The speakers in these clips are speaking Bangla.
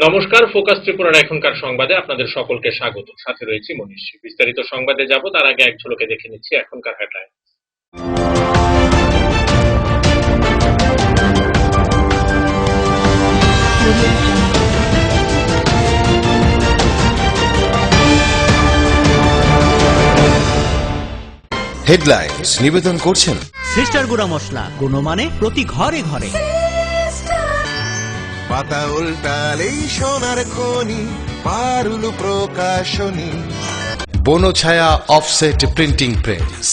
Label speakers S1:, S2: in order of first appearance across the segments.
S1: নমস্কার, ফোকাস ত্রিপুরার এখনকার সংবাদে আপনাদের সকলকে স্বাগত। সাথে রয়েছি মনীষ। বিস্তারিত সংবাদে যাব তার আগে এক ঝলকে দেখে নিচ্ছি এখনকার হেডলাইন।
S2: হেডলাইন্স নিবেদন করছেন
S3: সিস্টার গুঁড়া মশলা, গুণমানে প্রতি ঘরে ঘরে।
S4: পাতা উল্টালেই সোনার খনি, পারুল প্রকাশনী।
S2: Banchhaya offset printing press.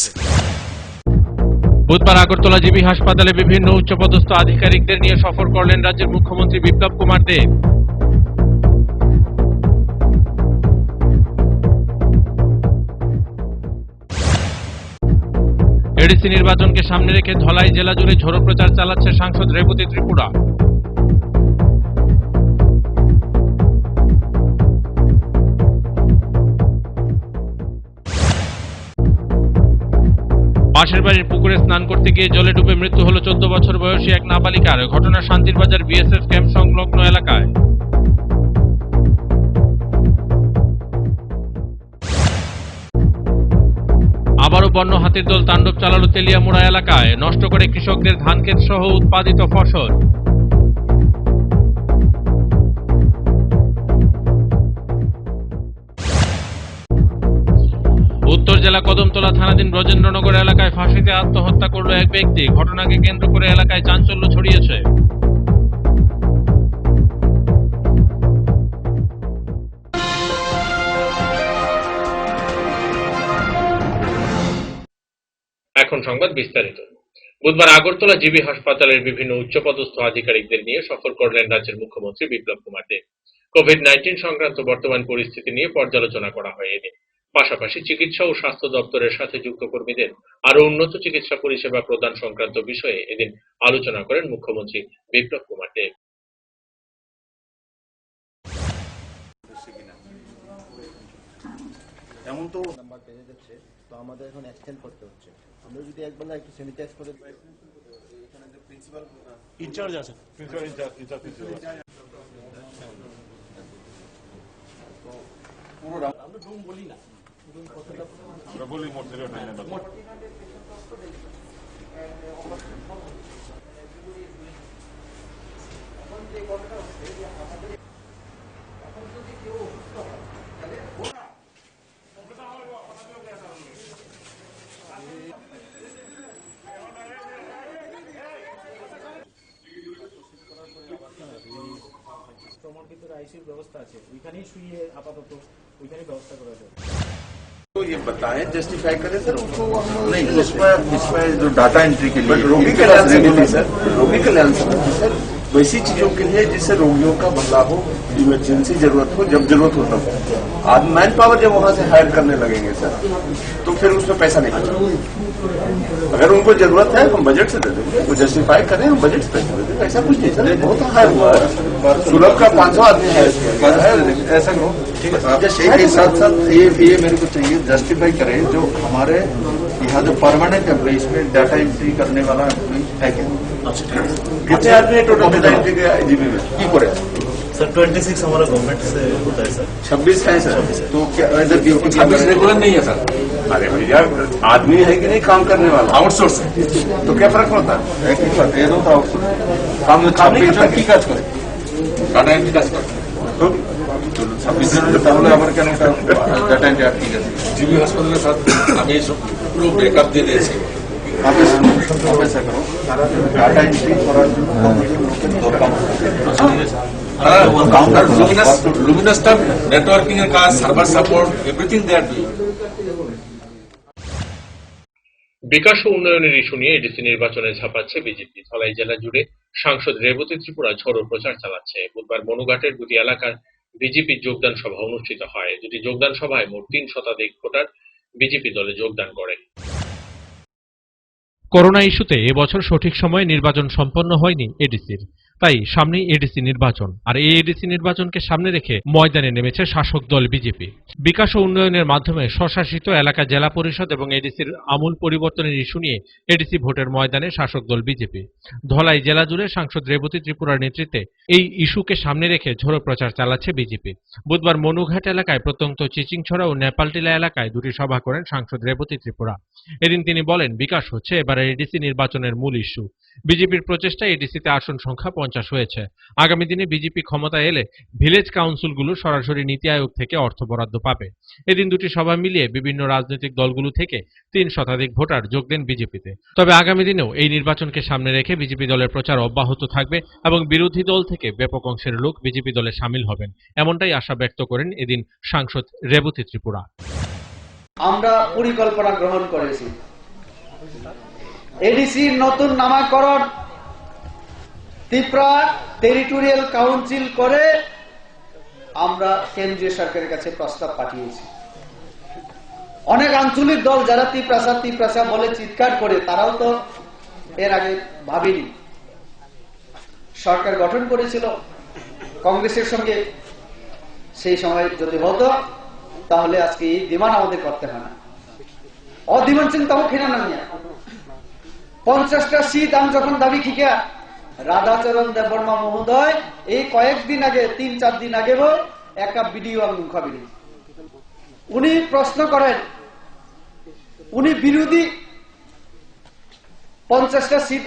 S1: বুধবার আগরতলা জিবি হাসপাতালে বিভিন্ন উচ্চপদস্থ আধিকারিকদের নিয়ে সফর করলেন রাজ্যের মুখ্যমন্ত্রী বিপ্লব কুমার দেব। এডিসি নির্বাচনকে সামনে রেখে ধলাই জেলা জুড়ে ঝোড়ো প্রচার চালাচ্ছে সাংসদ রেবতী ত্রিপুরা। পাশের বাড়ির পুকুরে স্নান করতে গিয়ে জলে ডুবে মৃত্যু হল 14 বছর বয়সী এক নাবালিকার। ঘটনা শান্তির বাজার বিএসএফ ক্যাম্প সংলগ্ন এলাকায়। আবারও বন্য হাতির দল তাণ্ডব চালালো তেলিয়ামুড়া এলাকায়, নষ্ট করে কৃষকদের ধানক্ষেত সহ উৎপাদিত ফসল। উত্তর জেলা কদমতলা থানাধীন ব্রজেন্দ্রনগর এলাকায় ফাঁসিতে আত্মহত্যা করল এক ব্যক্তি। ঘটনাকে কেন্দ্র করে এলাকায় চাঞ্চল্য ছড়িয়েছে। এখন সংবাদ বিস্তারিত। বুধবার আগরতলা জিবি হাসপাতালের বিভিন্ন উচ্চপদস্থ আধিকারিকদের নিয়ে সফর করলেন রাজ্যের মুখ্যমন্ত্রী বিপ্লব কুমার দেব। কোভিড-19 সংক্রান্ত বর্তমান পরিস্থিতি নিয়ে পর্যালোচনা করা হয় এদিন। পাশাপাশি চিকিৎসা ও স্বাস্থ্য দপ্তরের সাথে যুক্ত কর্মীদের আরো উন্নত চিকিৎসা পরিষেবা প্রদান সংক্রান্ত বিষয়ে এদিন আলোচনা করেন মুখ্যমন্ত্রী বিপ্লব কুমার দেব।
S5: এমন তো নাম্বার পেয়ে যাচ্ছে, তো আমাদের এখন এক্সটেন্ড করতে হচ্ছে। আমরা যদি একবেলা একটু স্যানিটাইজ করে এখানে যে প্রিন্সিপাল ইনচার্জ আছে, প্রিন্সিপাল ইনচার্জ তো পুরো আমরা রুম বলি না, রুম কতটা আমরা বলি মোট 0 নাম্বার। এখন যে কথাটা হচ্ছে যে আমাদের এখন যদি কেউ অসুস্থ হয় তাহলে आईसीयू व्यवस्था है, ওইখানেই শুয়ে আপাতত ওইখানেই ব্যবস্থা করা যায়।
S6: तो ये बताएं, जस्टिफाई करें सर उसको। नहीं, इसमें जो डाटा एंट्री के लिए रोगी कल्याण समिति सर, रोगी कल्याण समिति सर वैसी चीजों के लिए जिससे रोगियों का भला हो, इमरजेंसी जरूरत हो, जब जरूरत हो तब। आज मैन पावर जब वहां से हायर करने लगेंगे सर तो फिर उसमें पैसा नहीं बचेगा। अगर उनको जरूरत है हम बजट से दे देंगे, वो जस्टिफाई करें, हम बजट से पैसा दे देंगे। ऐसा कुछ नहीं सर, बहुत हायर हुआ है। सुलभ का 500 आदमी है, ऐसा करो ठीक है। के साथ साथ ये मेरे को चाहिए जस्टिफाई करें जो हमारे यहाँ जो परमानेंट एम्प्लॉय इसमें डाटा एंट्री करने वाला एम्प्लॉय है क्या, कितने आदमी है टोटल डाटा एंट्री के जीबी में की करे
S5: सर? 26 हमारा गवर्नमेंट से होता है सर।
S6: 26 है सर, तो क्या इधर 26 रेगुलर नहीं है सर? अरे भैया आदमी है कि नहीं काम करने वाला, आउटसोर्स है, तो क्या फर्क पड़ता है? एक ही बात, ये तो आउटसोर्स काम नहीं करता, की काज करे डाटा एंट्री काज करे तो 26 জনের তাহলে আবার কেন ডাটা এন্ট্রি আটকে গেছে? জিবি হাসপাতালের সাথে আমি পুরো ব্রেকআপ দিয়ে দিয়েছি। आप ऐसा करो, डाटा एंट्री করার জন্য लुमिनस टफ नेटवर्किंग का server support everything they are doing.
S1: বিকাশ ও উন্নয়নের ইস্যু নিয়ে এডিসি নির্বাচনে ঝাঁপাচ্ছে বিজেপি। ধলাই জেলা জুড়ে সাংসদ রেবতী ত্রিপুরা ঝড়ো প্রচার চালাচ্ছে। বুধবার মনুঘাটের দুটি এলাকার বিজেপি যোগদান সভা অনুষ্ঠিত হয়। দুটি যোগদান সভায় মোট 3 শতাধিক ভোটার বিজেপি দলে যোগদান করে। করোনা ইস্যুতে এবছর সঠিক সময়ে নির্বাচন সম্পন্ন হয়নি এডিসির, তাই সামনেই এডিসি নির্বাচন। আর এই এডিসি নির্বাচনকে সামনে রেখে ময়দানে নেমেছে শাসক দল বিজেপি। বিকাশ ও উন্নয়নের মাধ্যমে স্বশাসিত এলাকা জেলা পরিষদ এবং এডিসির আমূল পরিবর্তনের ইস্যু নিয়ে এডিসি ভোটের ময়দানে শাসক দল বিজেপি। ধলাই জেলা জুড়ে সাংসদ রেবতী ত্রিপুরার নেতৃত্বে এই ইস্যুকে সামনে রেখে ঝোড়ো প্রচার চালাচ্ছে বিজেপি। বুধবার মনুঘাট এলাকায় প্রত্যন্ত চিচিংছড়া ও নেপালটিলা এলাকায় দুটি সভা করেন সাংসদ রেবতী ত্রিপুরা। এদিন তিনি বলেন, বিকাশ হচ্ছে এবারের এডিসি নির্বাচনের মূল ইস্যু। বিজেপির প্রচেষ্টায় এডিসিতে আসন সংখ্যা 50 হয়েছে। আগামী দিনে বিজেপি ক্ষমতায় এলে ভিলেজ কাউন্সিলগুলো সরাসরি নীতি আয়োগ থেকে অর্থ বরাদ্দ পাবে। এদিন দুটি সভা মিলিয়ে বিভিন্ন রাজনৈতিক দলগুলো থেকে 3 শতাধিক ভোটার যোগ দেন বিজেপিতে। তবে আগামী দিনেও এই নির্বাচনকে সামনে রেখে বিজেপি দলের প্রচার অব্যাহত থাকবে এবং বিরোধী দল থেকে ব্যাপক অংশের লোক বিজেপি দলে সামিল হবেন, এমনটাই আশা ব্যক্ত করেন এদিন সাংসদ রেবতী ত্রিপুরা।
S7: আমরা পরিকল্পনা গ্রহণ করেছি এডিসির নতুন নামকরণ ত্রিপুরা টেরিটোরিয়াল কাউন্সিল করে আমরা কেন্দ্রীয় সরকারের কাছে প্রস্তাব পাঠিয়েছি। অনেক আঞ্চলিক দল যারা ত্রিপ্রাসা বলে চিৎকার করে, তারাও তো এর আগে ভাবেনি। সরকার গঠন করেছিল কংগ্রেসের সঙ্গে, সেই সময় যদি হতো তাহলে আজকে এই ডিমান্ড আমাদের করতে হয় না। অডিমান্ড সিং তাও খেনা না 50টা সিট আমি যখন দাবি খিকা রাধাচরণ দেববর্মা মহোদয় এই কয়েকদিন আগে 3-4 দিন আগে একটা ভিডিও আমি মুখাবিনি উনি প্রশ্ন করেন, উনি বিরোধী 50টা সিট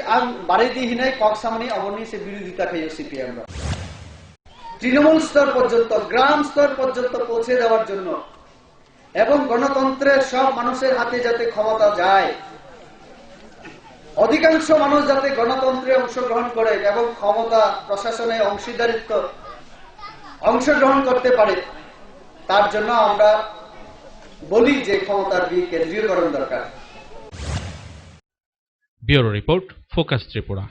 S7: বাড়ি দিয়ে নাই কক্সামনি অবনী সে বিরোধিতা খাইও সিপিএম তৃণমূল স্তর পর্যন্ত, গ্রাম স্তর পর্যন্ত পৌঁছে দেওয়ার জন্য এবং গণতন্ত্রের সব মানুষের হাতে যাতে ক্ষমতা যায়, অধিকাংশ মানুষ যাতে গণতন্ত্রে অংশগ্রহণ করে এবং ক্ষমতা প্রশাসনে অংশগ্রহণ করতে পারে, তার জন্য আমরা বলি যে ক্ষমতার বিকেন্দ্রীয়করণ দরকার।
S1: Bureau report, focus Tripura.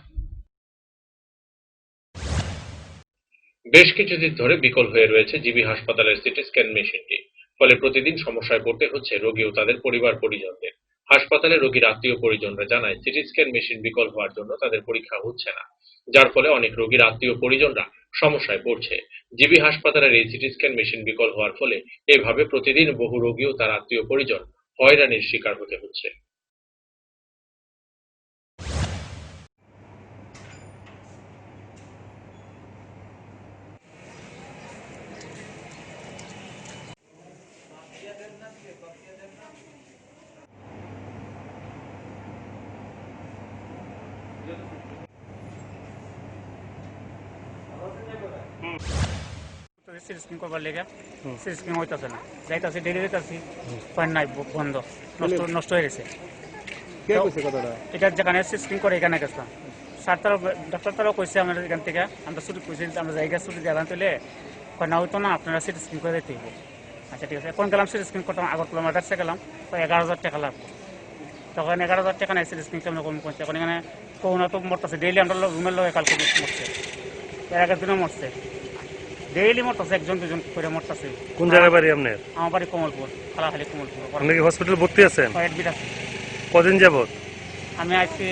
S1: বেশ কিছুদিন ধরে বিকল হয়ে রয়েছে জিবি হাসপাতালের সিটি স্ক্যান মেশিনটি। ফলে প্রতিদিন সমস্যায় পড়তে হচ্ছে রোগী ও তাদের পরিবার পরিজনদের। হাসপাতালে রোগীর আত্মীয় পরিজনরা জানায়, সিটি স্ক্যান মেশিন বিকল হওয়ার জন্য তাদের পরীক্ষা হচ্ছে না, যার ফলে অনেক রোগীর আত্মীয় পরিজনরা সমস্যায় পড়ছে। জিবি হাসপাতালের এই সিটি স্ক্যান মেশিন বিকল হওয়ার ফলে এভাবে প্রতিদিন বহু রোগী ও তার আত্মীয় পরিজন হয়রানির শিকার হতে হচ্ছে।
S8: সিটি স্ক্যান করবার লেগে সিটি স্ক্যান হইতেছে না, যাইতেছি ডেলি যাইতেছি, পয়েন্ট নাই, বন্ধ, নষ্ট হয়ে গেছে। এটা যেখানে সিটি স্ক্যান করে এখানে গেছিলাম, ডাক্তার তারাও কইছে আমাদের এখান থেকে, আমরা ছুটি কইছি আমরা জায়গা ছুটি দেওয়া তুলে না হইতো না, আপনারা সিটি স্ক্যান করে দিতে হবে। আচ্ছা ঠিক আছে, এখন গেলাম সিটি স্ক্যান করতাম, আগরতলা মাদার্সে গেলাম, তো 11,000 টাকা লাগবে। তখন 11,000 টাকা নাই সিটি স্ক্যান কেমন কম করছে। এখন এখানে করোনা তো মরতেছে, ডেইলি আমরা রুমের লগে কালকে মরছে, এর আগের দিনও মরছে, ডেইলি মরতেছে, 1-2 করে মরতেছে।
S9: কোন জায়গায় বাড়ি আপনার?
S8: আমার বাড়ি কমলপুর, খালাখালি কমলপুর।
S9: আপনি কি হসপিটাল ভর্তি আছেন?
S8: অ্যাডমিট আছে।
S9: কদিন যাবত?
S8: আমি আজকে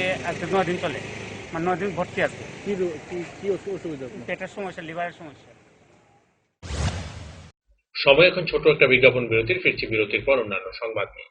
S8: 9 দিন চলে, মানে 9 দিন ভর্তি আছে। কি অসুবিধা? পেটের সমস্যা, লিভারের সমস্যা।
S1: সময় এখন ছোট একটা বিজ্ঞাপন বিরতির, ফিরছি বিরতির পর অন্যান্য সংবাদ নিয়ে।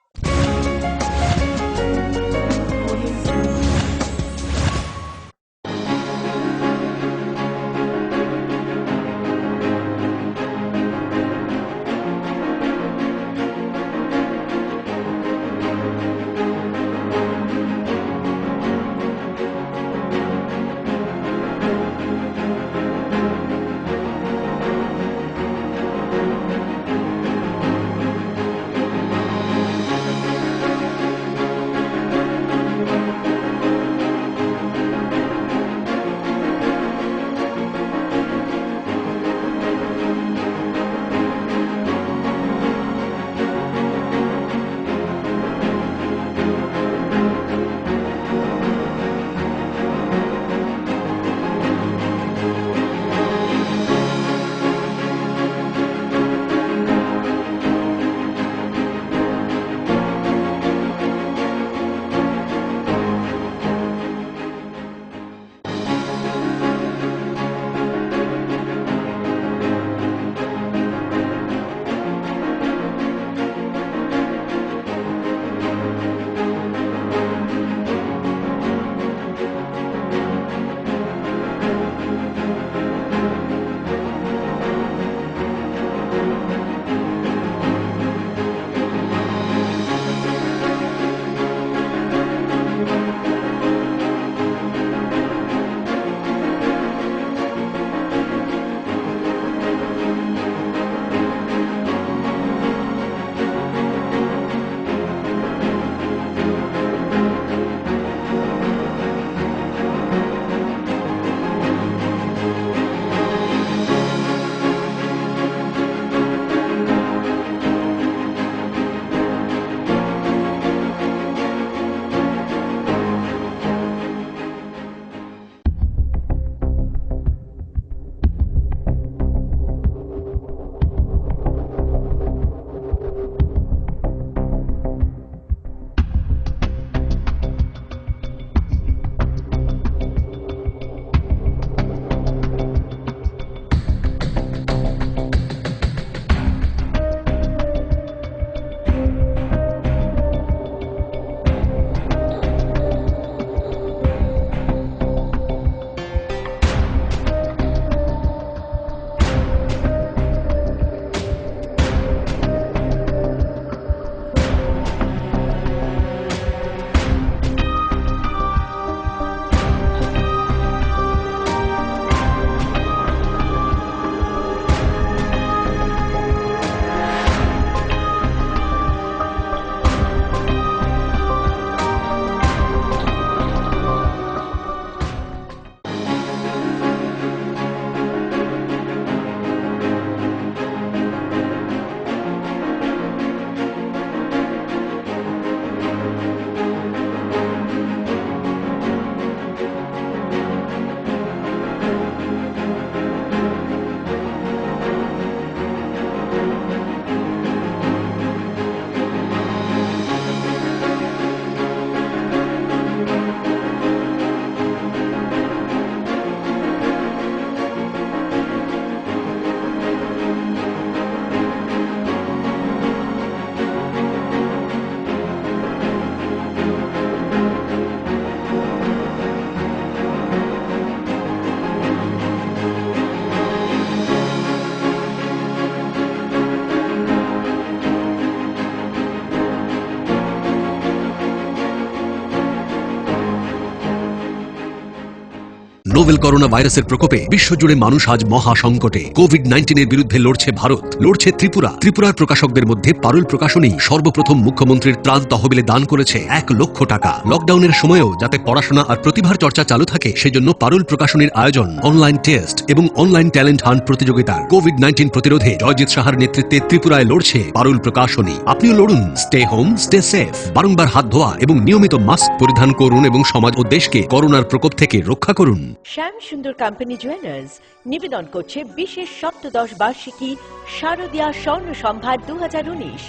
S10: নোভেল করোনা ভাইরাসের প্রকোপে বিশ্বজুড়ে মানুষ আজ মহা সংকটে। কোভিড-19 এর বিরুদ্ধে লড়ছে ভারত, লড়ছে ত্রিপুরা। ত্রিপুরার প্রকাশকদের মধ্যে পারুল প্রকাশনী সর্বপ্রথম মুখ্যমন্ত্রীর ত্রাণ তহবিলে দান করেছে 1 লক্ষ টাকা। লকডাউনের সময়েও যাতে পড়াশোনা আর প্রতিভার চর্চা চালু থাকে সেজন্য পারুল প্রকাশনীর আয়োজন অনলাইন টেস্ট এবং অনলাইন ট্যালেন্ট হান্ট প্রতিযোগিতার। কোভিড-19 প্রতিরোধে জয়জিৎ সাহার নেতৃত্বে ত্রিপুরায় লড়ছে পারুল প্রকাশনী। আপনিও লড়ুন, স্টে হোম, স্টে সেফ। বারংবার হাত ধোয়া এবং নিয়মিত মাস্ক পরিধান করুন এবং সমাজ ও দেশকে করোনার প্রকোপ থেকে রক্ষা করুন।
S11: শ্যাম সুন্দর কোম্পানি জুয়েলার্স নিবেদন করছে বিশেষ সপ্তদশ বার্ষিকী শারদীয়া স্বর্ণ সম্ভার 2019।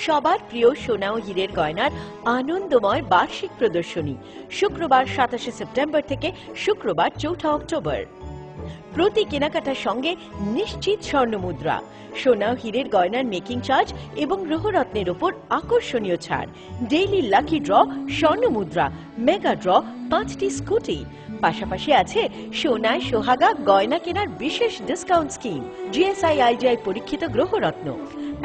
S11: সবার প্রিয় সোনা ও হীরের গয়নার আনন্দময় বার্ষিক প্রদর্শনী শুক্রবার 27 সেপ্টেম্বর থেকে শুক্রবার 4 অক্টোবর। প্রতি কেনাকাটার সঙ্গে নিশ্চিত স্বর্ণ মুদ্রা, সোনা ও হীরের গয়নার মেকিং চার্জ এবং গ্রহরত্নের উপর আকর্ষণীয় ছাড়, ডেইলি লাকি ড্র, স্বর্ণ মুদ্রা, মেগা ড্র, 5টি স্কুটি। পাশাপাশি আছে সোনায় সোহাগা গয়না কেনার বিশেষ ডিসকাউন্ট স্কিম, জিএসআই আইডিআই পরীক্ষিত গ্রহরত্ন,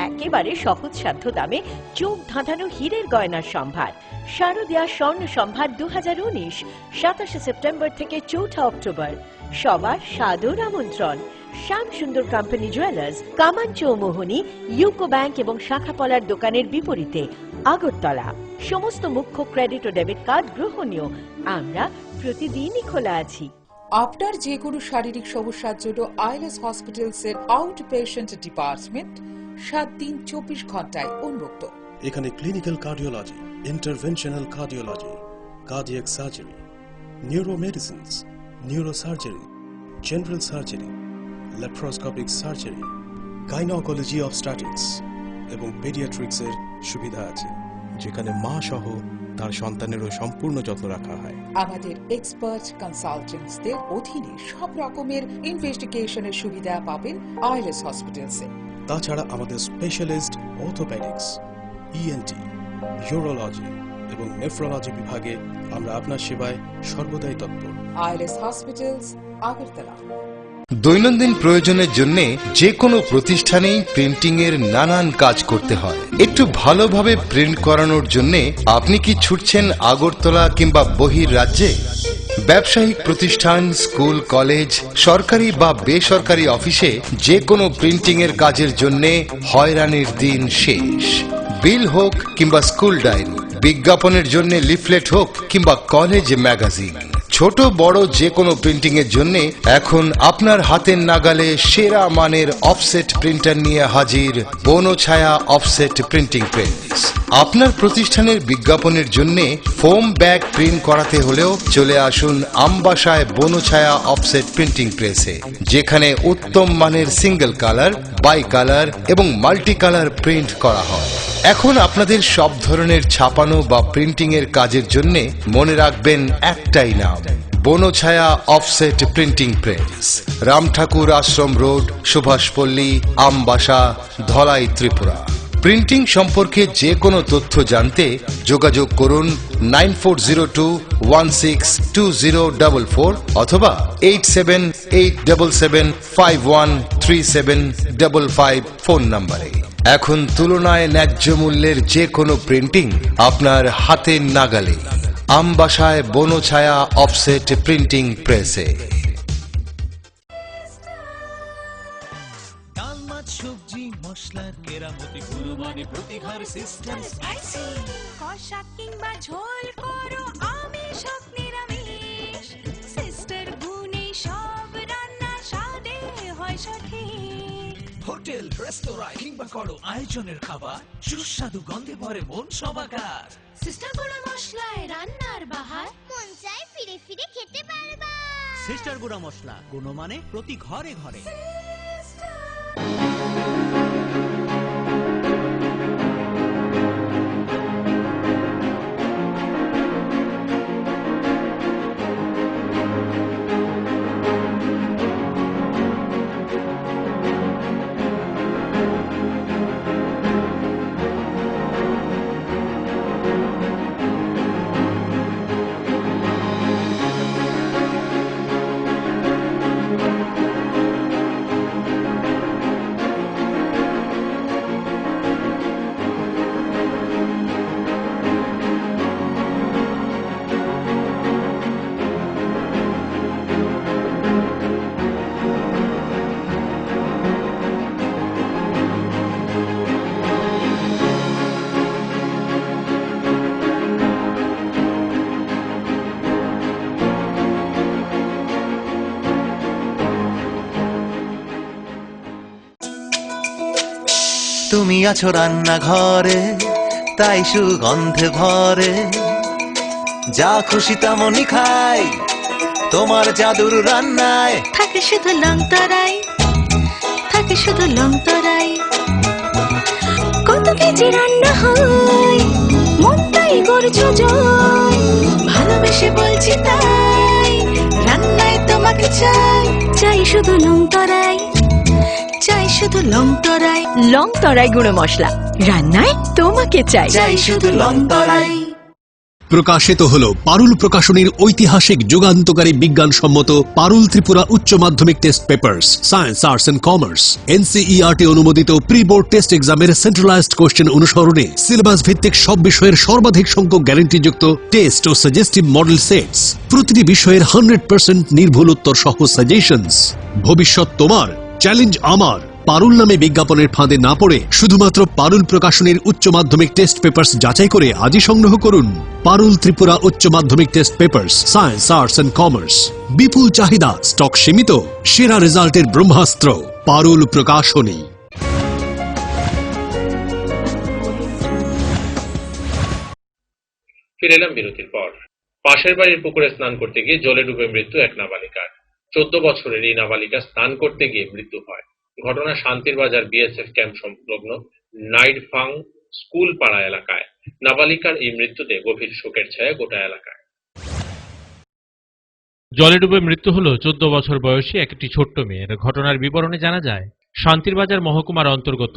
S11: একেবারে সহজ সাধ্য দামে চোখ ধাঁধানো হীরের গয়নার সম্ভার। শারদীয়া স্বর্ণ সম্ভার 2019 27 সেপ্টেম্বর থেকে 4 অক্টোবর। সবার সাদর আমন্ত্রণ। শ্যাম সুন্দর কোম্পানি জুয়েলার্স, কামান চৌমোহনী, ইউকো ব্যাংক এবং শাখাপলার দোকানের বিপরীতে, আগরতলা। সমস্ত মুখ্য ক্রেডিট ও ডেবিট কার্ড গ্রহণীয়। আমরা প্রতিদিনই খোলা আছি।
S12: আপনার যে কোনো শারীরিক সমস্যার জন্য আইএলএস হসপিটালসের আউট পেশেন্ট ডিপার্টমেন্ট 7 দিন 24 ঘন্টায় উন্মুক্ত।
S5: এখানে clinical cardiology, interventional cardiology, cardiac surgery, neuromedicines, neurosurgery, general surgery, laparoscopic surgery, gynaecology obstetrics এবং পেডিয়াট্রিক্সের সুবিধা আছে, যেখানে মা সহ তার সন্তানেরও সম্পূর্ণ যত্ন রাখা হয়।
S12: আমাদের এক্সপার্ট কনসালটেন্টসদের অধীনে সব রকমের ইনভেস্টিগেশনের সুবিধা পাবেন আইএলএস হসপিটালসে।
S5: তাছাড়া আমাদের স্পেশালিস্ট অর্থোপেডিক্স, ইএনটি, ইউরোলজি এবং নেফ্রোলজি বিভাগে আমরা আপনার সেবায় সর্বদাই তৎপর।
S12: ILS hospitals, Agartala.
S2: দৈনন্দিন প্রয়োজনের জন্য যে কোনো প্রতিষ্ঠানেই প্রিন্টিং এর নানান কাজ করতে হয়। একটু ভালোভাবে প্রিন্ট করানোর জন্য আপনি কি ছুটছেন আগরতলা কিংবা বহির রাজ্যে? ব্যবসায়িক প্রতিষ্ঠান, স্কুল, কলেজ, সরকারি বা বেসরকারি অফিসে যে কোনো প্রিন্টিং এর কাজের জন্য হয়রানির দিন শেষ। বিল হোক কিংবা স্কুল ডায়েরি, বিজ্ঞাপনের জন্য লিফলেট হোক কিংবা কলেজ ম্যাগাজিন, ছোট বড় যে কোনো প্রিন্টিং এর জন্য এখন আপনার হাতের নাগালে সেরা মানের অফসেট প্রিন্টার নিয়ে হাজির বনছায়া অফসেট প্রিন্টিং প্রেস। আপনার প্রতিষ্ঠানের বিজ্ঞাপনের জন্য ফোম ব্যাগ প্রিন্ট করাতে হলেও চলে আসুন আমবাসায় বনছায়া অফসেট প্রিন্টিং প্রেসে, যেখানে উত্তম মানের সিঙ্গেল কালার, বাই কালার এবং মাল্টি কালার প্রিন্ট করা হয়। এখন আপনাদের সব ধরনের ছাপানো বা প্রিন্টিং এর কাজের জন্য মনে রাখবেন একটাই নাম, Banchhaya offset printing press, Ramthakur Ashram road, Subhashpalli, Ambassa, Dhalai, Tripura. Printing সম্পর্কে যে কোনো তথ্য জানতে যোগাযোগ করুন 9402162044 অথবা 8787751375 ফোন নম্বরে। এখন তুলনায় ন্যায্য মূল্যের যে কোনো প্রিন্টিং আপনার হাতের নাগালে, আমবাসায় বনছায়া অফসেট প্রিন্টিং প্রেসে।
S3: ডাল মাছ সবজি মশলার কেরামতি গুণমানে প্রতি ঘর সিস্টেম স্পাইসি,
S13: কষা কিংবা ঝোল করো আমিষ হোক নিরামিষ, সিস্টার গুণে সব রান্না স্বাদে হয় সঠিক।
S3: হোটেল, রেস্তোরাঁ কিংবা করো আয়োজনের খাবার, সুস্বাদু গন্ধে ভরে মন সবাকার।
S13: সিস্টার গুঁড়ো মশলায় রান্নার বাহার, মন চাই ফিরে ফিরে খেতে পারবা।
S3: সিস্টার গুঁড়া মশলা, গুণমানে প্রতি ঘরে ঘরে।
S4: তুমি আছো রান্নাঘরে, তাই সুগন্ধে ভরে, যা খুশি তেমনই খাই তোমার জাদুর রান্নায়।
S13: থাকে শুধু লং তরাই, থাকে শুধু লং তরাই, কত কেজি রান্না হয় মনটাই গড়ছো জয়, ভালোবেসে বলছি তাই রান্নায় তোমাকে চাই, চাই শুধু লং তরাই, চাই শুধু লং তরাই।
S11: লং তরাই গুঁড়ো মশলা, রান্নায় তোমাকে চাই,
S13: চাই শুধু লং তরাই।
S10: প্রকাশিত হল পারুল প্রকাশনীর ঐতিহাসিক যুগান্তকারী বিজ্ঞানসম্মত পারুল ত্রিপুরা উচ্চ মাধ্যমিক test papers, science, arts and commerce, NCERT অনুমোদিত প্রি বোর্ড টেস্ট এক্সামের সেন্ট্রালাইজড কোশ্চেন অনুসরণে সিলেবাস ভিত্তিক সব বিষয়ের সর্বাধিক সংখ্যক গ্যারান্টিযুক্ত টেস্ট ও সাজেস্টিভ মডেল সেটস, প্রতিটি বিষয়ের 100% নির্ভুল উত্তর সহ সাজেশনস। ভবিষ্যৎ তোমার, চ্যালেঞ্জ আমার। পারুল নামে বিজ্ঞাপনের ফাঁদে না পড়ে শুধুমাত্র পারুল প্রকাশনীর উচ্চ মাধ্যমিক টেস্ট পেপার্স যাচাই করে আজই সংগ্রহ করুন। পারুল ত্রিপুরা উচ্চ মাধ্যমিক test papers, science, arts and commerce. বিপুল চাহিদা, স্টক সীমিত, সেরা রেজাল্টের ব্রহ্মাস্ত্র, পারুল প্রকাশনী।
S1: ফিরে এলাম বিরতির পর। পাশের বাড়ির পুকুরে স্নান করতে গিয়ে জলে ডুবে মৃত্যু এক নাবালিকার। 14 বছরের এই নাবালিকা স্নান করতে গিয়ে মৃত্যু হয়। ঘটনা শান্তির বাজার BSF ক্যাম্প সংলগ্ন নাইডফাং স্কুল পাড়া এলাকায়। নাবালিকার এই মৃত্যুতে গভীর শোকের ছায়া গোটা এলাকায়।
S14: জলে ডুবে মৃত্যু হল 14 বছর বয়সী একটি ছোট্ট মেয়ের। ঘটনার বিবরণে জানা যায়, শান্তির বাজার মহকুমার অন্তর্গত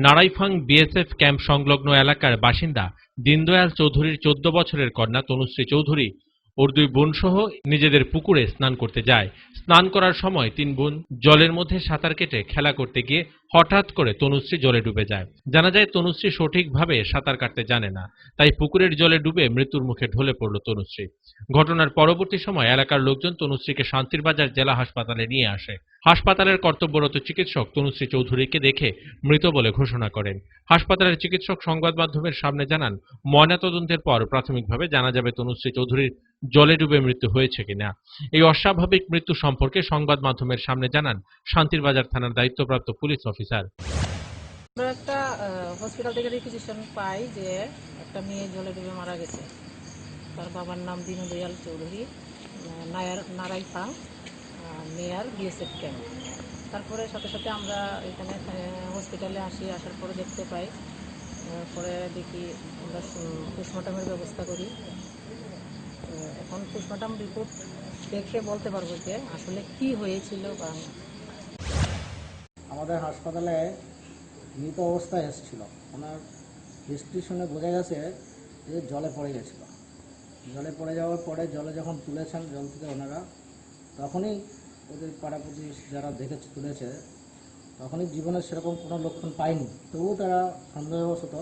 S14: নারাইফাং BSF ক্যাম্প সংলগ্ন এলাকার বাসিন্দা দীনদয়াল চৌধুরীর 14 বছরের কন্যা তনুশ্রী চৌধুরী ওর 2 বোন সহ নিজেদের পুকুরে স্নান করতে যায়। স্নান করার সময় 3 বোন জলের মধ্যে সাঁতার কেটে খেলা করতে গিয়ে হঠাৎ করে তনুশ্রী জলে ডুবে যায়। জানা যায় তনুশ্রী সঠিকভাবে সাঁতার কাটতে জানে না, তাই পুকুরের জলে ডুবে মৃত্যুর মুখে ঢলে পড়ল তনুশ্রী। ঘটনার পরবর্তী সময় এলাকার লোকজন তনুশ্রীকে শান্তির বাজার জেলা হাসপাতালে নিয়ে আসে। হাসপাতালের কর্তব্যরত চিকিৎসক তনুশ্রী চৌধুরীকে দেখে মৃত বলে ঘোষণা করেন। হাসপাতালের চিকিৎসক সংবাদ মাধ্যমের সামনে জানান, ময়নাতদন্তের পর প্রাথমিকভাবে জানা যাবে তনুশ্রী চৌধুরীর জলে ডুবে মৃত্যু হয়েছে কিনা। এই অস্বাভাবিক মৃত্যু সম্পর্কে সংবাদ মাধ্যমের সামনে জানান শান্তির বাজার থানার দায়িত্বপ্রাপ্ত পুলিশ অফিসার।
S15: আমরা একটা হসপিটাল থেকে রিকুইজিশন পাই যে একটা মেয়ে জলে ডুবে মারা গেছে। তার বাবার নাম দীনদয়াল চৌধুরী, নারাইফাং, মেয়ার BSF ক্যাম্প। তারপরে সাথে সাথে আমরা এখানে হসপিটালে আসার পরে দেখতে পাই, পরে দেখি আমরা পোস্টমর্টমের ব্যবস্থা করি। এখন পোস্টমর্টম রিপোর্ট দেখে বলতে পারবো যে আসলে কি হয়েছিল। বা
S5: আমাদের হাসপাতালে মৃত অবস্থায় এসেছিল, ওনার ডিসক্রিপশনে বোঝা গেছে যে জলে পড়ে গেছিল। জলে পড়ে যাওয়ার পরে জলে যখন তুলেছেন জল থেকে ওনারা, তখনই ওদের পাড়াপড়শি যারা দেখেছে তুলেছে, তখনই জীবনের সেরকম কোনো লক্ষণ পায়নি। তবুও তারা সন্দেহবশত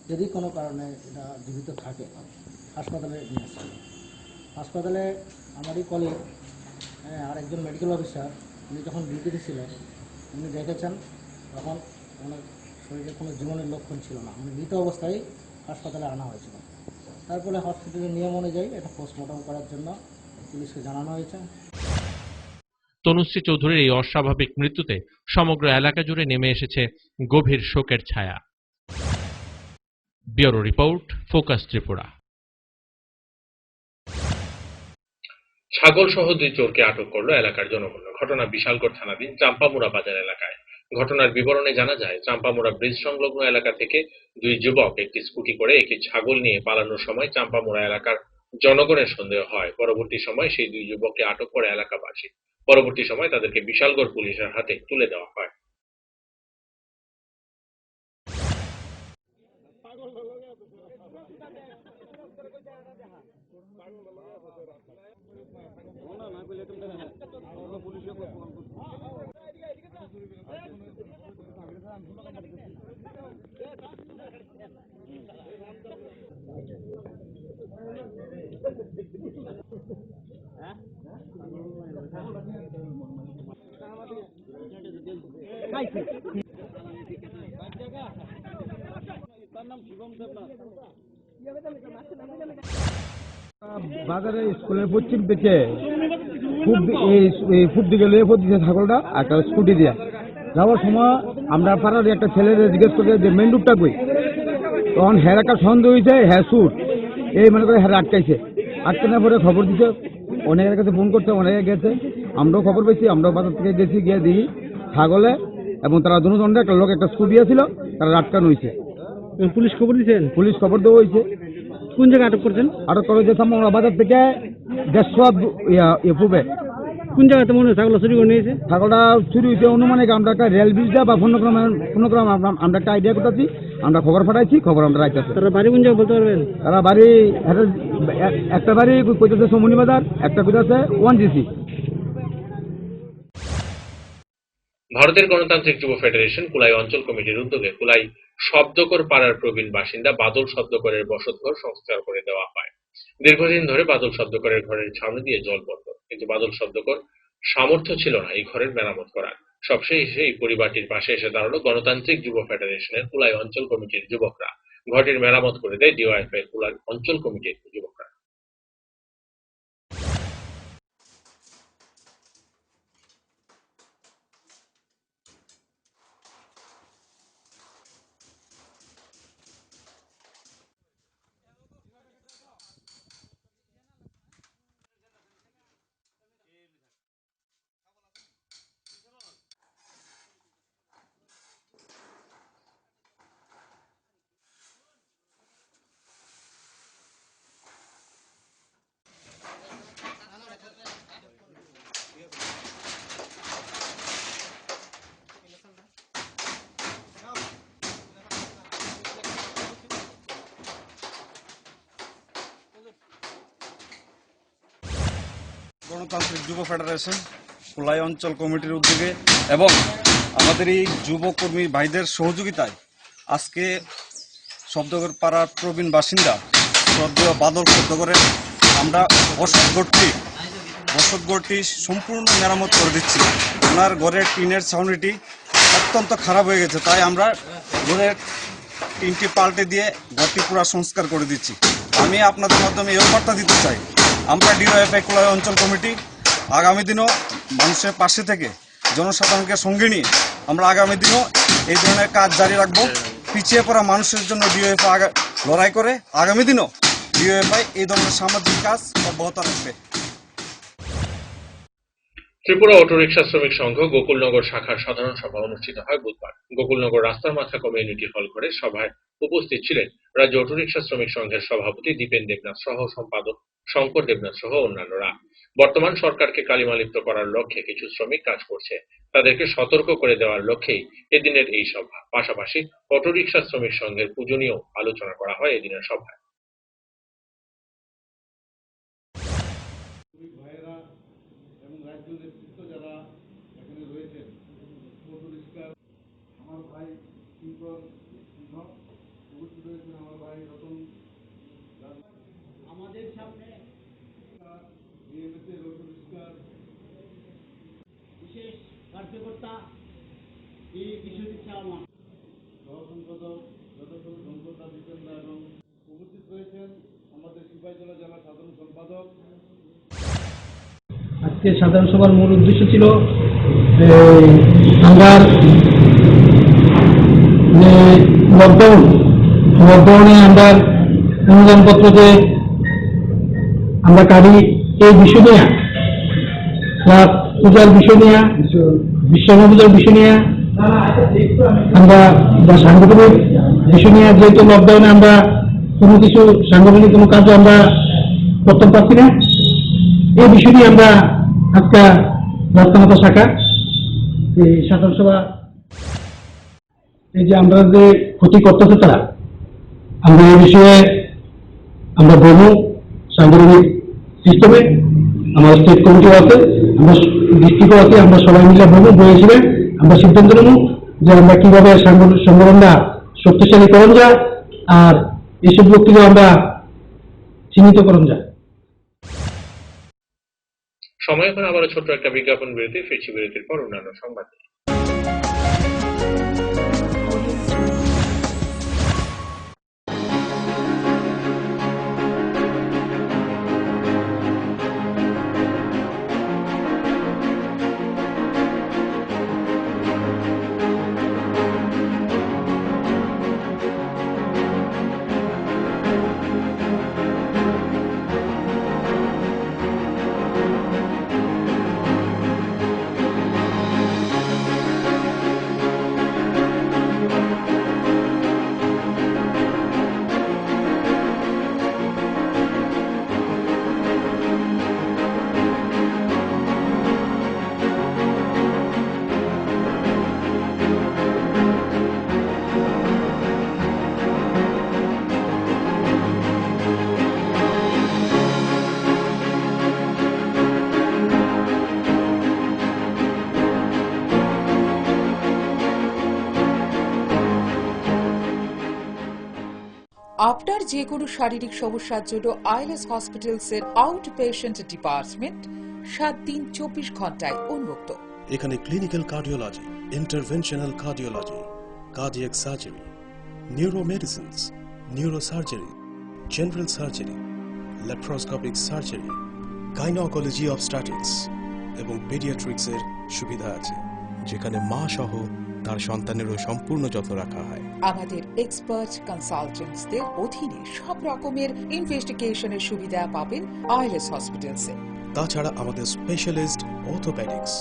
S5: যদি কোনো কারণে এটা জীবিত থাকে হাসপাতালে নিয়ে আসে। হাসপাতালে আমারই কলিগ আরেকজন মেডিকেল অফিসার, উনি যখন ডিউটিতে ছিলেন, উনি দেখেছেন তখন ওনার শরীরে কোনো জীবনের লক্ষণ ছিল না, মানে মৃত অবস্থায় হাসপাতালে আনা হয়েছিল। তারপরে হসপিটালের নিয়ম অনুযায়ী এটা পোস্টমর্টম করার জন্য পুলিশকে জানানো হয়েছে।
S14: তনুশ্রী চৌধুরীর এই অস্বাভাবিক মৃত্যুতে সমগ্র এলাকা জুড়ে নেমে এসেছে গভীর শোকের ছায়া। Bureau report, focus Tripura.
S1: ছাগল সহ 2 চোরকে আটক করল এলাকার জনগণ। ঘটনা বিশালগড় থানাধীন চাম্পামুড়া বাজার এলাকায়। ঘটনার বিবরণে জানা যায়, চাম্পামুড়া ব্রিজ সংলগ্ন এলাকা থেকে 2 যুবক একটি স্কুটি করে একটি ছাগল নিয়ে পালানোর সময় চাম্পামুড়া এলাকার জনগণের সন্দেহ হয়। পরবর্তী সময় সেই 2 যুবককে আটক করে এলাকাবাসী। পরবর্তী সময় তাদেরকে বিশালগড় পুলিশের হাতে তুলে দেওয়া হয়।
S16: বাজারে স্কুলের পশ্চিম দিকে ফুট দিকে লয়ে পড়ছে ছাগলটা একটা স্কুটি দিয়া। যাওয়ার সময় আমরা পাড়ার একটা ছেলের জিজ্ঞেস করতে যে মেন রুটটা কই, তখন হ্যাঁ একটা সন্দেহ হয়েছে, হ্যাঁ সুর এই মনে করে হ্যাঁ আটকাইছে। আটকানোর পরে খবর দিচ্ছে, অনেকের কাছে ফোন করছে, অনেকে গেছে, আমরাও খবর পেয়েছি, আমরাও বাজার থেকে গেছি, গিয়ে দিই ছাগলে এবং তারা দুজনে একটা লোক একটা স্কুটি ছিল, তারা আটকানো হয়েছে।
S17: পুলিশ খবর দিয়েছেন?
S16: পুলিশ খবর দেওয়া হয়েছে।
S17: কোন জায়গায় আটক করছেন?
S16: আটক করা হয়েছে আমরা বাজার থেকে 150 পূবে।
S17: কোন জায়গাতে মনে হয় ছাগল চুরি করে নিয়েছে?
S16: ছাগলটা চুরি হয়েছে অনুমানিক আমরা একটা রেল ব্রিজটা বা ফোনোগ্রাম আমরা একটা আইডিয়া করতেছি, আমরা খবর পাঠাইছি, খবর আমরা রাখতেছি।
S17: তারা বাড়ি কোন জায়গায় বলতে পারবেন?
S16: তারা বাড়ি একটা বাড়ি কইতেছে সমনি বাজার, একটা কইতেছে 1GC।
S1: ভারতের গণতান্ত্রিক যুব ফেডারেশন কুলাই অঞ্চল কমিটির উদ্যোগে কুলাই শব্দকর পাড়ার প্রবীণ বাসিন্দা বাদল শব্দকরের বসতঘর সংস্কার করে দেওয়া হয়। দীর্ঘদিন ধরে বাদল শব্দকরের ঘরের ছাউনি দিয়ে জল পড়ত, কিন্তু বাদল শব্দকর সামর্থ্য ছিল না এই ঘরের মেরামত করার। সবশেষে এই পরিবারটির পাশে এসে দাঁড়ালো গণতান্ত্রিক যুব ফেডারেশনের কুলাই অঞ্চল কমিটির যুবকরা। ঘরটির মেরামত করে দেয় ডিওয়াইএফআই কুলাই অঞ্চল কমিটির যুবকরা।
S18: গণতান্ত্রিক যুব ফেডারেশন কুলাই অঞ্চল কমিটির উদ্যোগে এবং আমাদের এই যুবকর্মী ভাইদের সহযোগিতায় আজকে শব্দকর পাড়ার প্রবীণ বাসিন্দা শ্রদ্ধেয় বাদল শব্দকরের আমরা বসতঘরটি সম্পূর্ণ মেরামত করে দিচ্ছি। ওনার ঘরের টিনের ছাউনিটি অত্যন্ত খারাপ হয়ে গেছে, তাই আমরা ঘরের টিনটি পাল্টে দিয়ে ঘরটি পুরো সংস্কার করে দিচ্ছি। আমি আপনাদের মাধ্যমে এও বার্তা দিতে চাই, আমরা ডিওএফআই কুলাই অঞ্চল কমিটি আগামী দিনও মানুষের পাশে থেকে জনসাধারণকে সঙ্গে নিয়ে আমরা আগামী দিনও এই ধরনের কাজ জারি রাখবো। পিছিয়ে পড়া মানুষের জন্য ডিওএফআই লড়াই করে আগামী দিনও ডিওএফআই এই ধরনের সামাজিক কাজ অব্যাহত রাখবে।
S1: ত্রিপুরা অটোরিকশা শ্রমিক সংঘ গোকুলনগর শাখার সাধারণ সভা অনুষ্ঠিত হয় বুধবার। গোকুলনগর রাস্তার মাথা কমিউনিটি হল ঘরে সভায় উপস্থিত ছিলেন রাজ্য অটোরিকশা শ্রমিক সংঘের সভাপতি দীপেন দেবনাথ সহ সম্পাদক শঙ্কর দেবনাথ সহ অন্যান্যরা। বর্তমান সরকারকে কালিমালিপ্ত করার লক্ষ্যে কিছু শ্রমিক কাজ করছে, তাদেরকে সতর্ক করে দেওয়ার লক্ষ্যেই এদিনের এই সভা। পাশাপাশি অটোরিকশা শ্রমিক সংঘের পূজনীয় আলোচনা করা হয় এদিনের সভায়।
S5: আমাদের সামনে বিশেষ কার্যকর্তা এই বিষয়টি চালান
S19: সহসম্পাদক যথাযথ সম্পদা বিপেন্দা এবং উপস্থিত রয়েছেন আমাদের সিপাহীজলা জেলা সাধারণ সম্পাদক।
S16: আজকে সাধারণ সভার মূল উদ্দেশ্য ছিল আমরা লকডাউনে আমরা অনুদানপত্র যে আমরা কারি এই বিষয় নিয়ে প্লাস পূজার বিষয় নিয়ে বিশ্বকর্মা পূজার বিষয় নিয়ে আমরা সাংগঠনিক বিষয় নিয়ে যেহেতু লকডাউনে আমরা কোনো কিছু সাংগঠনিক কোনো কাজও আমরা করতে পারছি না, এই বিষয় নিয়ে আমরা আজকে রাস্তামাথা শাখা এই সাধারণ সভা এই যে আমরা যে ক্ষতি করতেছে তারা আমরা এই বিষয়ে আমরা বলবো সাংগঠনিক সিস্টেমে আমার স্টেট কমিটিও আছে, আমরা ডিস্ট্রিক্টও আছে, আমরা সবাই মিলে বলবো বই হিসেবে আমরা সিদ্ধান্ত নেব যে আমরা কিভাবে সংগঠনটা শক্তিশালী করণ যায় আর এইসব লোকটিকে আমরা চিহ্নিত করণ যায়।
S1: সময় এখন আবারও ছোট্ট একটা বিজ্ঞাপন বিরতি, ফিরছি বিরতির পর অন্যান্য সংবাদ।
S12: আপনার যে কোনো শারীরিক সমস্যার জন্য আইএলএস হসপিটালসের আউট পেশেন্ট ডিপার্টমেন্ট 7 দিন 24 ঘন্টায় উন্মুক্ত।
S20: এখানে clinical cardiology, interventional cardiology, cardiac surgery, neuromedicines, neurosurgery, general surgery, laparoscopic surgery, gynaecology obstetrics এবং পেডিয়াট্রিক্সের সুবিধা আছে, যেখানে মা সহ তার সন্তানেরও সম্পূর্ণ যত্ন রাখা হয়।
S12: আমাদের এক্সপার্ট কনসালটেন্টসদের অধীনে সব রকমের ইনভেস্টিগেশনের সুবিধা পাবেন আইএলএস হসপিটালসে।
S20: তাছাড়া আমাদের স্পেশালিস্ট অর্থোপেডিক্স,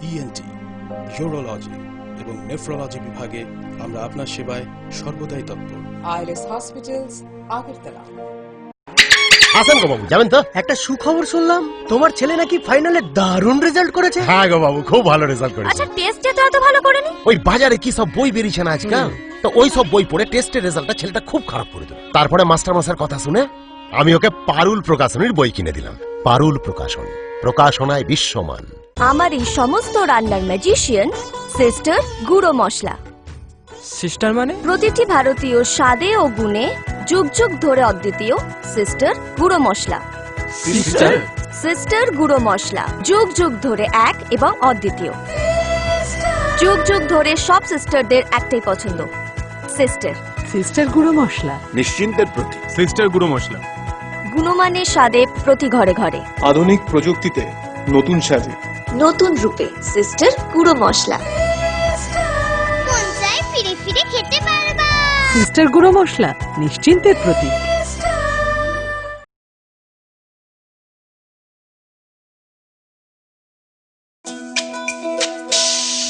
S20: ইএনটি, ইউরোলজি এবং নেফ্রোলজি বিভাগে আমরা আপনার সেবায় সর্বদাই তৎপর।
S12: ILS hospitals, Agartala.
S21: হাসান গো বাবু, যাবেন তো? একটা সুখবর শুনলাম, তোমার ছেলে নাকি ফাইনালে দারুণ রেজাল্ট করেছে। হ্যাঁ গো বাবু, খুব ভালো রেজাল্ট করেছে।
S22: আচ্ছা, টেস্টে তো এত ভালো করেনি।
S21: ওই বাজারে কি সব বই বেরিয়েছে না আজকাল, তো ওই সব বই পড়ে টেস্টের রেজাল্টটা ছেলেটা খুব খারাপ করে দিল। তারপরে মাস্টার মশাইয়ের কথা শুনে আমি ওকে পারুল প্রকাশনীর বই কিনে দিলাম। পারুল প্রকাশন, প্রকাশনায় বিশ্বমান।
S22: আমার এই সমস্ত রান্নার ম্যাজিশিয়ান সিস্টার গুঁড়ো মশলা।
S17: সিস্টার মানে?
S22: প্রতিটি ভারতীয় স্বাদে ও গুণে যুগ যুগ ধরে অদ্বিতীয় সিস্টার গুঁড়ো মশলা।
S17: সিস্টার?
S22: সিস্টার গুঁড়ো মশলা যুগ যুগ ধরে এক এবং অদ্বিতীয়। যুগ যুগ ধরে সব সিস্টারদের একটাই পছন্দ, সিস্টার।
S17: সিস্টার গুঁড়ো মশলা,
S20: নিশ্চিন্তের প্রতীক। সিস্টার গুঁড়ো মশলা,
S22: গুণমানের স্বাদে প্রতি ঘরে ঘরে,
S20: আধুনিক প্রযুক্তিতে নতুন সাজে,
S22: নতুন রূপে সিস্টার গুঁড়ো মশলা।
S13: ফিরে ফিরে খেতে পারবা।
S17: সিস্টার গুঁড়ো মশলা, নিশ্চিন্তের প্রতীক।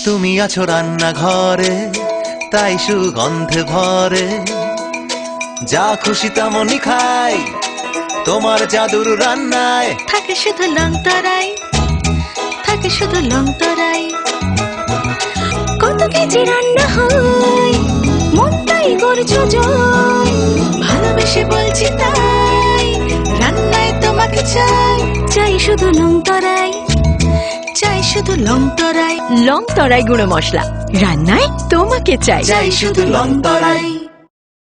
S4: তুমি আছো রান্নাঘরে, তাই সুগন্ধে ভরে, যা খুশি তেমনই খাই, তোমার জাদুর রান্নায়
S13: থাকে শুধু লং তরাই, থাকে শুধু লং তরাই। কত কেজি রান্না হয়, মনটাই গর্জে জয়। ভালোবেসে বলছি তাই, রান্নায় তোমাকে চাই, চাই শুধু লং তরাই, চাই শুধু লং তরাই।
S11: লং তরাই গুঁড়ো মশলা, রান্নায় তোমাকে চাই,
S4: চাই শুধু লং তরাই।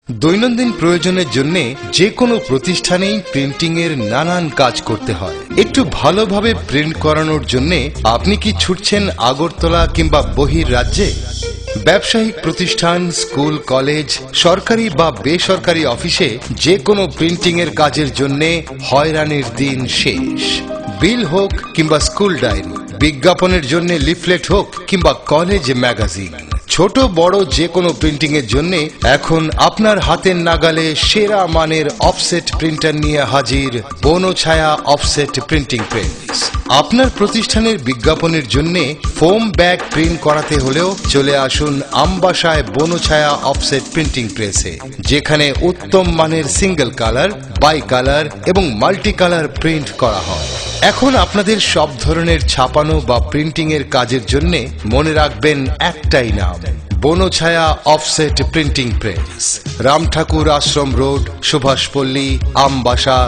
S2: দৈনন্দিন প্রয়োজনের জন্য যে কোনো প্রতিষ্ঠানেই প্রিন্টিং এর নানান কাজ করতে হয়। একটু ভালোভাবে প্রিন্ট করানোর জন্য আপনি কি ছুটছেন আগরতলা কিংবা বহির রাজ্যে? ব্যবসায়িক প্রতিষ্ঠান, স্কুল, কলেজ, সরকারি বা বেসরকারি অফিসে যে কোনো প্রিন্টিং এর কাজের জন্য হয়রানির দিন শেষ। বিল হোক কিংবা স্কুল ডায়েরি, বিজ্ঞাপনের জন্য লিফলেট হোক কিংবা কলেজ ম্যাগাজিন, ছোট বড় যে কোনো প্রিন্টিং এর জন্য এখন আপনার হাতের নাগালে সেরা মানের অফসেট প্রিন্টার নিয়ে হাজির বনছায়া অফসেট প্রিন্টিং প্রেস। আপনার প্রতিষ্ঠানের বিজ্ঞাপনের জন্য ফোম ব্যাগ প্রিন্ট করাতে হলেও চলে আসুন আমবাসায় বনছায়া অফসেট প্রিন্টিং প্রেসে, যেখানে উত্তম মানের সিঙ্গেল কালার, বাই কালার এবং মাল্টি কালার প্রিন্ট করা হয়। এখন আপনাদের সব ধরনের ছাপানো বা প্রিন্টিং এর কাজের জন্য মনে রাখবেন একটাই নাম, Banchhaya offset printing press, Ramthakur Ashram road, Subhashpalli, Ambassa,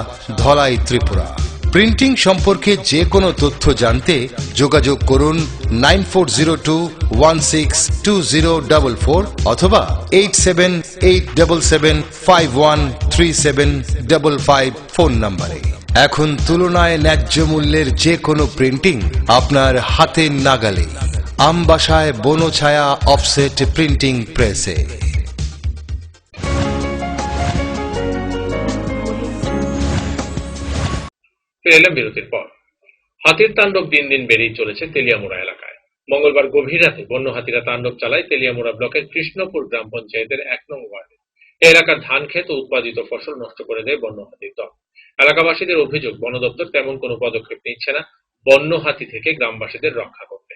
S2: Dhalai, Tripura. Printing সম্পর্কে যে কোনো তথ্য জানতে যোগাযোগ করুন 9402162044 অথবা 8787751375 ফোন নম্বরে। এখন তুলনায় ন্যায্য মূল্যের যে কোনো প্রিন্টিং আপনার হাতের নাগালে, আমবাসায় বনছায়া অফসেট প্রিন্টিং প্রেসে।
S1: ফিরে এলাম বিরতির পর। হাতির তাণ্ডব দিন দিন বেড়েই চলেছে তেলিয়ামুড়া এলাকায়। মঙ্গলবার গভীর রাতে বন্য হাতিরা তাণ্ডব চালায় তেলিয়ামুড়া ব্লকের কৃষ্ণপুর গ্রাম পঞ্চায়েতের 1 নং ওয়ার্ডে। এই এলাকার ধান ক্ষেত ও উৎপাদিত ফসল নষ্ট করে দেয় বন্য হাতির দল। এলাকাবাসীদের অভিযোগ, বন দপ্তর তেমন কোনো পদক্ষেপ নিচ্ছে না বন্য হাতি থেকে গ্রামবাসীদের রক্ষা করতে।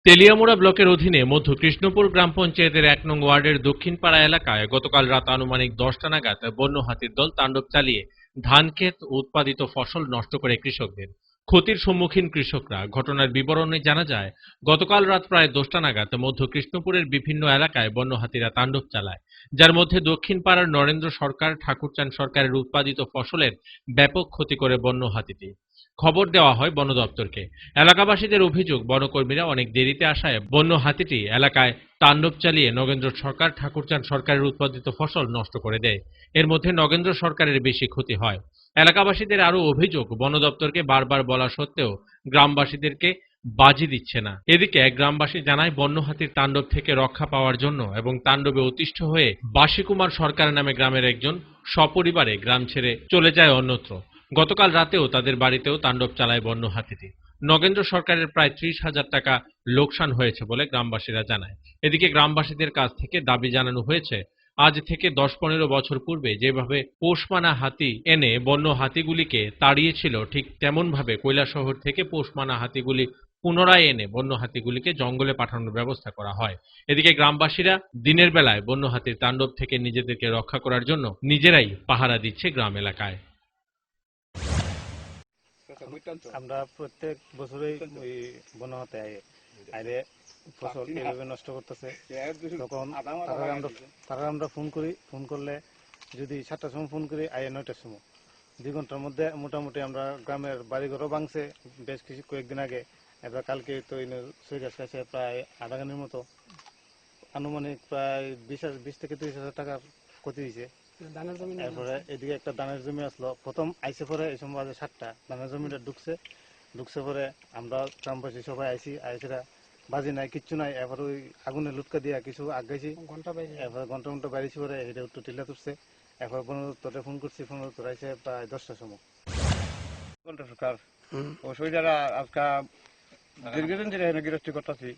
S14: তেলিয়ামুড়া ব্লকের অধীনে মধ্য কৃষ্ণপুর গ্রাম পঞ্চায়েতের 1 নং ওয়ার্ডের দক্ষিণ পাড়া এলাকায় গতকাল রাত আনুমানিক 10টা নাগাদ বন্য হাতির দল তাণ্ডব চালিয়ে ধান ক্ষেত ও উৎপাদিত ফসল নষ্ট করে কৃষকদের ক্ষতির সম্মুখীন কৃষকরা। ঘটনার বিবরণে জানা যায়, গতকাল রাত প্রায় 10টা নাগাদ মধ্য কৃষ্ণপুরের বিভিন্ন এলাকায় বন্য হাতিরা তাণ্ডব চালায়, যার মধ্যে দক্ষিণ পাড়ার নরেন্দ্র সরকার ঠাকুরচাঁদ সরকারের উৎপাদিত ফসলের ব্যাপক ক্ষতি করে বন্য হাতিটি। খবর দেওয়া হয় বন দপ্তরকে। এলাকাবাসীদের অভিযোগ, বনকর্মীরা অনেক দেরিতে আসায় বন্য হাতিটি এলাকায় তাণ্ডব চালিয়ে নগেন্দ্র সরকার ঠাকুরচাঁদ সরকারের উৎপাদিত ফসল নষ্ট করে দেয়। এর মধ্যে নগেন্দ্র সরকারের বেশি ক্ষতি হয়। এলাকাবাসীদের আরও অভিযোগ, বন দপ্তরকে বারবার বলা সত্ত্বেও গ্রামবাসীদেরকে বাজি দিচ্ছে না। এদিকে এক গ্রামবাসী জানায়, বন্য হাতির তাণ্ডব থেকে রক্ষা পাওয়ার জন্য এবং তাণ্ডবে অতিষ্ঠ হয়ে বাসীকুমার সরকার নামে গ্রামের একজন সপরিবারে গ্রাম ছেড়ে চলে যায় অন্যত্র। গতকাল রাতেও তাদের বাড়িতেও তাণ্ডব চালায় বন্য হাতিটি। নগেন্দ্র সরকারের প্রায় 30,000 টাকা লোকসান হয়েছে বলে গ্রামবাসীরা জানায়। এদিকে গ্রামবাসীদের কাছ থেকে দাবি জানানো হয়েছে, আজ থেকে 10-15 বছর পূর্বে যেভাবে পোষমানা হাতি এনে বন্য হাতিগুলিকে তাড়িয়েছিল, ঠিক তেমনভাবে কৈলাসহর থেকে পোষমানা হাতিগুলি পুনরায় এনে বন্য হাতিগুলিকে জঙ্গলে পাঠানোর ব্যবস্থা করা হয়। এদিকে গ্রামবাসীরা দিনের বেলায় বন্য হাতির তাণ্ডব থেকে নিজেদেরকে রক্ষা করার জন্য নিজেরাই পাহারা দিচ্ছে গ্রাম এলাকায়।
S6: আমরা প্রত্যেক বছরই ওই বন্য হাতি আইলে ফসল এইভাবে নষ্ট করতেছে। তখন তারা আমরা ফোন করি, ফোন করলে যদি 7টার সময় ফোন করি, আইয়ে 9টার সময়, 2 ঘন্টার মধ্যে মোটামুটি আমরা গ্রামের বাড়িঘরও ভাঙছে বেশ কয়েকদিন আগে। এবার কালকে তো সই গাছ কাছে প্রায় আধাগানির মতো, আনুমানিক প্রায় 20 থেকে 30,000 টাকার ক্ষতি হয়েছে। এরপরে এদিকে একটা ধানের জমি আসলো, প্রথম আইসে পরে এই সময় বাজে 7টা, ধানের জমিটা ঢুকছে পরে আমরা গ্রামবাসী সবাই আইসিরা বাজি নাই, কিচ্ছু নাই। এবার ওই আগুনে লুটকা দিয়া কিছু আগাইছি, এবার ঘন্টা বাইরেছি পরে এটা একটু টিলা তুলছে। এরপর তোরে ফোন করছি, ফোন তোরাইছে প্রায় 10টার সময়।
S7: সরকার ও সইদারা আজকে দীর্ঘদিন ধরে এখানে গৃহস্থী করতেছি,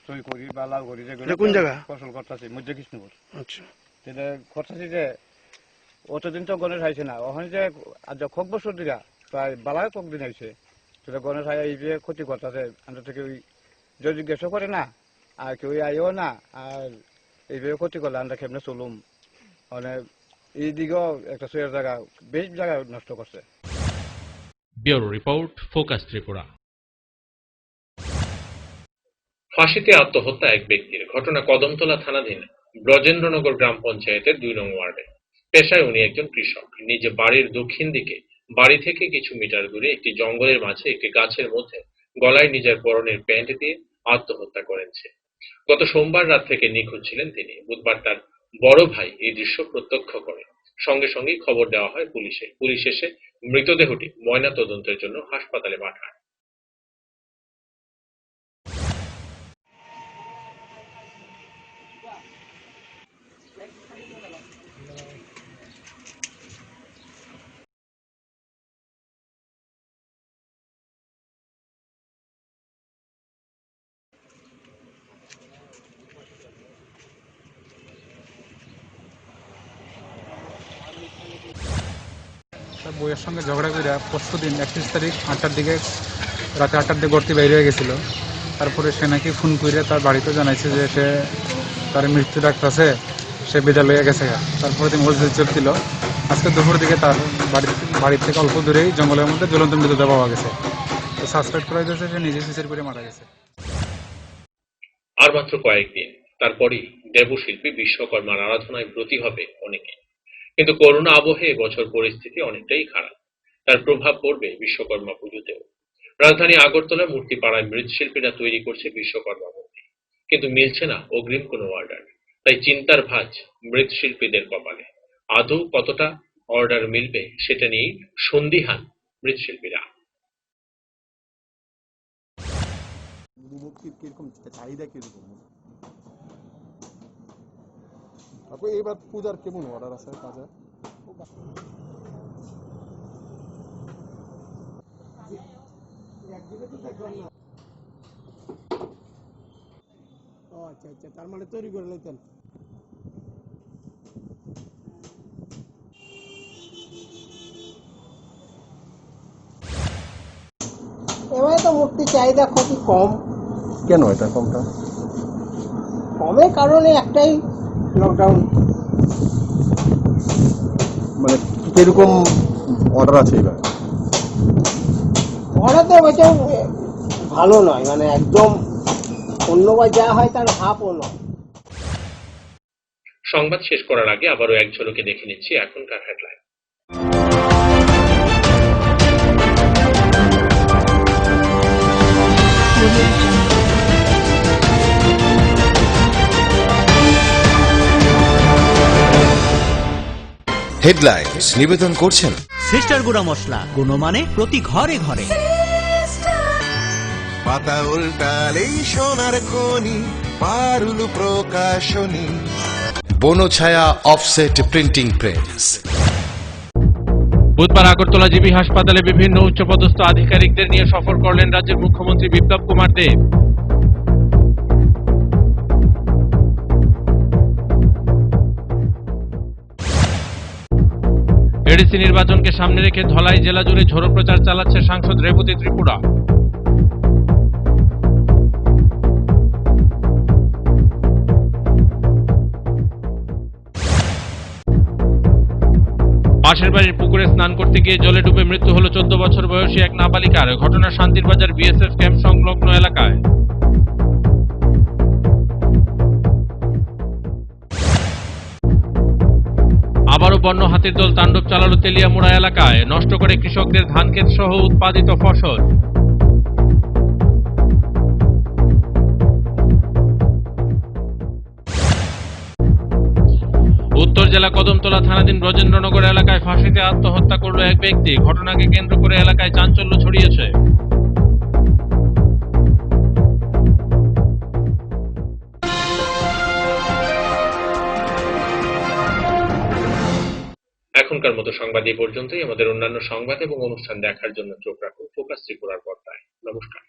S7: সই করি বা লাভ করি, কোন জায়গা ফসল করতেছি মধ্য কৃষ্ণপুর। আচ্ছা, সেটা করতেছি যে অতদিন তো গণেশ আইছে না, ওখানে যে আজ খুব বছর দিকা প্রায় বালায় কয়েকদিন আইছে, সেটা গণেশ আই এই যে ক্ষতি করতেছে। আমরা থেকে ওই যে জিজ্ঞাসা করে না, আর কেউ আইও না, আর এইভাবে ক্ষতি করলে আমরা কেমনে চলুম। মানে এই দিকেও একটা সইয়ের জায়গা বেশ জায়গা নষ্ট করছে।
S14: Bureau report, focus Tripura.
S1: ফাঁসিতে আত্মহত্যা এক ব্যক্তির। ঘটনা কদমতলা থানাধীন ব্রজেন্দ্রনগর গ্রাম পঞ্চায়েতের 2 নং ওয়ার্ডে। পেশায় উনি একজন কৃষক। নিজে বাড়ির দক্ষিণ দিকে বাড়ি থেকে কিছু মিটার দূরে একটি জঙ্গলের মাঝে একটি গাছের মধ্যে গলায় নিজের পরনের প্যান্ট দিয়ে আত্মহত্যা করেছে। গত সোমবার রাত থেকে নিখোঁজ ছিলেন তিনি। বুধবার তার বড় ভাই এই দৃশ্য প্রত্যক্ষ করে। সঙ্গে সঙ্গেই খবর দেওয়া হয় পুলিশে। পুলিশ এসে মৃতদেহটি ময়নাতদন্তের জন্য হাসপাতালে পাঠায়।
S23: বইয়ের সঙ্গে ঝগড়া করে পরশু দিন 31 তারিখ 8টার দিকে, রাতে 8টার দিকে গড়তি বাইরে হয়ে গেছিল। তারপরে সে নাকি ফোন করে তার বাড়িতে জানাইছে যে সে তার মৃত্যু ডাকতেছে, সে বিদ্যালয়ে গেছে। তারপরে তিনি মসজিদ চলছিল। আজকে দুপুর দিকে তার বাড়ি থেকে অল্প দূরেই জঙ্গলের মধ্যে জ্বলন্ত মৃতদেহ পাওয়া গেছে। তো সাসপেক্ট করা হয়েছে সে নিজে সুইসাইড করে মারা গেছে।
S1: আর মাত্র কয়েকদিন, তারপরই দেবশিল্পী বিশ্বকর্মার আরাধনায় ব্রতী হবে অনেকে। কিন্তু করোনা আবহে এবছর পরিস্থিতি অনেকটাই খারাপ। তার প্রভাব পড়বে বিশ্বকর্মা পুজোতেও। রাজধানী আগরতলা মূর্তিপাড়ায় মৃৎশিল্পীরা তৈরি করছে বিশ্বকর্মা মূর্তি, কিন্তু মিলছে না অগ্রিম কোনো অর্ডার। তাই চিন্তার ভাঁজ মৃৎশিল্পীদের কপালে। আদৌ কতটা অর্ডার মিলবে সেটা নিয়েই সন্দিহান মৃৎশিল্পীরা।
S24: চাহিদা কিরকম? আপনি এবার পূজার কেমন অর্ডার আছে কাজে? আচ্ছা আচ্ছা, তার মানে তৈরি করে নিতেন।
S5: এবারে তো মূর্তি চাহিদা খুবই কম।
S24: কেন এটা কমটা?
S5: কমের কারণে একটাই, লকডাউন।
S24: মানে কিরকম অর্ডার আছে এবার?
S5: ঘরে তো ওইটাও ভালো নয়, মানে একদম অন্যবার যা হয় তার হাফও নয়।
S1: সংবাদ শেষ করার আগে আবারও এক ঝলকে দেখে নিচ্ছি এখনকার হেডলাইন।
S2: হেডলাইন্স নিবেদন করছেন
S4: সিস্টার গুঁড়া মশলা, গুণমানে প্রতি ঘরে ঘরে।
S2: পাতা উল্টালেই সোনার খনি, পারুল প্রকাশনী, বনছায়া অফসেট প্রিন্টিং প্রেস।
S14: বুধবার আগরতলা জিবি হাসপাতালে বিভিন্ন উচ্চপদস্থ আধিকারিকদের নিয়ে সফর করলেন রাজ্যের মুখ্যমন্ত্রী বিপ্লব কুমার দেব। এডিসি নির্বাচনকে সামনে রেখে ধলাই জেলা জুড়ে ঝোড়ো প্রচার চালাচ্ছে সাংসদ রেবতী ত্রিপুরা। পাশের বাড়ির পুকুরে স্নান করতে গিয়ে জলে ডুবে মৃত্যু হল 14 বছর বয়সী এক নাবালিকার। ঘটনা শান্তিরবাজার বিএসএফ ক্যাম্প সংলগ্ন এলাকায়। আবারও বন্য হাতির দল তাণ্ডব চালালো তেলিয়ামুড়া এলাকায়, নষ্ট করে কৃষকদের ধানক্ষেত সহ উৎপাদিত ফসল। উত্তর জেলা কদমতলা থানাধীন ব্রজেন্দ্রনগর এলাকায় ফাঁসিতে আত্মহত্যা করল এক ব্যক্তি। ঘটনাকে কেন্দ্র করে এলাকায় চাঞ্চল্য ছড়িয়েছে।
S1: এখনকার মতো সংবাদ এই পর্যন্তই। আমাদের অন্যান্য সংবাদ এবং অনুষ্ঠান দেখার জন্য চোখ রাখুন ফোকাস ত্রিপুরার পর্দায়। নমস্কার।